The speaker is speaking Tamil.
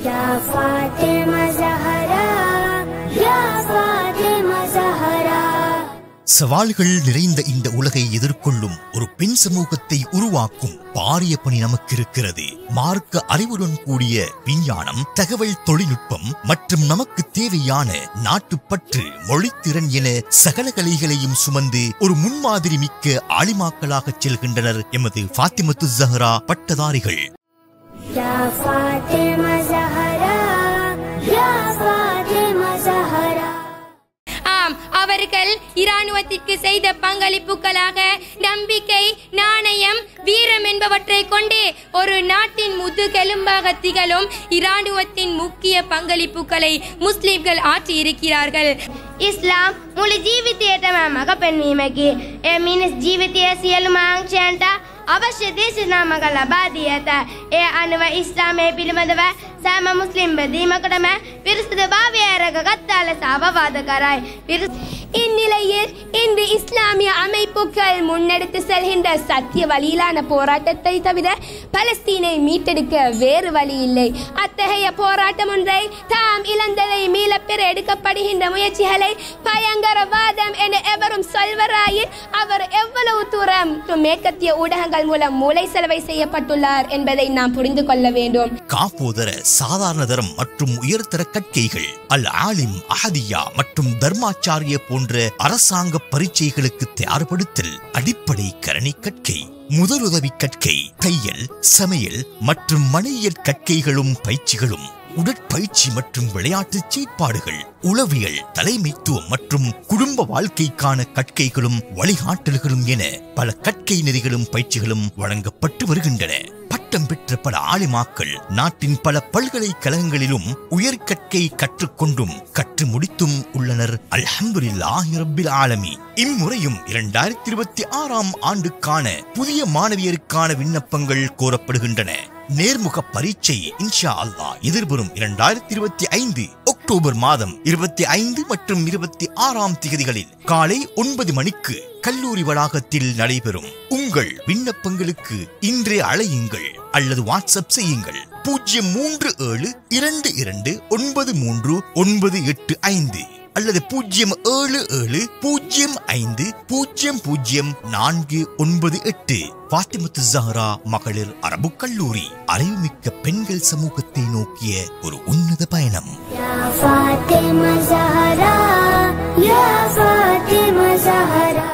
Ya Fatima Zahra, Ya Fatima Zahra. சவால்கள் நிறைந்த இந்த உலகை எதிர்கொள்ளும் ஒரு பெண் சமூகத்தை உருவாக்கும் பாரிய பணி நமக்கு இருக்கிறது. மார்க்க அறிவுடன் கூடிய விஞ்ஞானம், தகவல் தொழில்நுட்பம் மற்றும் நமக்கு தேவையான நாட்டுப்பற்று, மொழித்திறன் என சகல கலைகளையும் சுமந்து ஒரு முன்மாதிரி மிக்க ஆலிமாக்களாக செல்கின்றனர் எமது ஃபாத்திமத்து ஸஹ்ரா பட்டதாரிகள். Ya Fatima Zahra, Ya Fatima Zahra. அவர்கள் இராணுவத்திற்கு செய்த பங்களிப்புகளாக நம்பிக்கை, நாணயம், வீரம் என்பவற்றை கொண்டு ஒரு நாட்டின் முதுகெலும்பாக திகழும் இராணுவத்தின் முக்கிய பங்களிப்புகளை முஸ்லிம்கள் ආற்றியிருக்கிறார்கள். ඉස්ලාම් මුළු ජීවිතයටම මඟ පෙන්වීමකි. එය මිනිස් ජීවිතයේ සියලුම ආංශයන්ට අවශ්‍ය දේශනා මඟ ලබා දී ඇත. එය අනුව ඉස්ලාමයේ පිළිබඳව සෑම මුස්ලිම් බැදීමකටම පිරිසිදුභාවය රැකගත්තා ලෙස අවවාද කරයි. இந்நிலையில் இந்த இஸ்லாமிய அமைப்புகள் முன்னெடுத்து செல்கின்ற சத்திய வழியிலான போராட்டத்தை தவிர பலஸ்தீனை மீட்டெடுக்க வேறு வழி இல்லை. அத்தகைய போராட்டம் ஒன்றை தாம் இழந்ததை மீளப்பெற எடுக்கப்படுகின்ற முயற்சிகளை பயங்கரவாதம் என எவரும் சொல்வராயில் அவர் எவ்வளவு தூரம் மேற்கத்திய ஊடகங்கள் மூலம் மூளை செலவை செய்யப்பட்டுள்ளார் என்பதை நாம் புரிந்து கொள்ள வேண்டும். காப்போதர, சாதாரண தரம் மற்றும் உயர்தர கற்கைகள், அல் ஆலிம், அஹதியா மற்றும் தர்மாச்சாரிய போன்ற அரசாங்க பரீட்சைகளுக்கு தயார்படுத்தல், அடிப்படை கரணி கற்கை, முதலுதவி கற்கை, தையல், சமையல் மற்றும் மனையியற் கற்கைகளும் பயிற்சிகளும், உடற்பயிற்சி மற்றும் விளையாட்டு செயற்பாடுகள், உளவியல், தலைமைத்துவம் மற்றும் குடும்ப வாழ்க்கைக்கான கற்கைகளும் வழிகாட்டல்களும் என பல கற்கை நெறிகளும் பயிற்சிகளும் வழங்கப்பட்டு வருகின்றன. பட்டம் பெற்ற பல ஆலிமாக்கள் நாட்டின் பல பல்கலைக்கழகங்களிலும் உயர்கற்கை கற்றுக்கொண்டும் கற்று முடித்தும் உள்ளனர். அல்ஹம்துலில்லாஹி ரப்பில் ஆலமீன். இம்முறையும் 2026ஆம் ஆண்டுக்கான புதிய மாணவியருக்கான விண்ணப்பங்கள் கோரப்படுகின்றன. நேர்முக பரீட்சை இன்ஷா அல்லாஹ் எதிர்வரும் 2025 அக்டோபர் மாதம் 25 மற்றும் 26ஆம் திகதிகளில் காலை 9 மணிக்கு கல்லூரி வளாகத்தில் நடைபெறும். உங்கள் விண்ணப்பங்களுக்கு இன்றே அழையுங்கள் அல்லது வாட்ஸ்அப் செய்யுங்கள். 037293985 அல்லது 07705000498. ஃபாத்திமத்து ஸஹ்ரா மகளிர் அரபு கல்லூரி அறிவுமிக்க பெண்கள் சமூகத்தை நோக்கிய ஒரு உன்னத பயணம். Ya Fatima Zahra, Ya Fatima Zahra.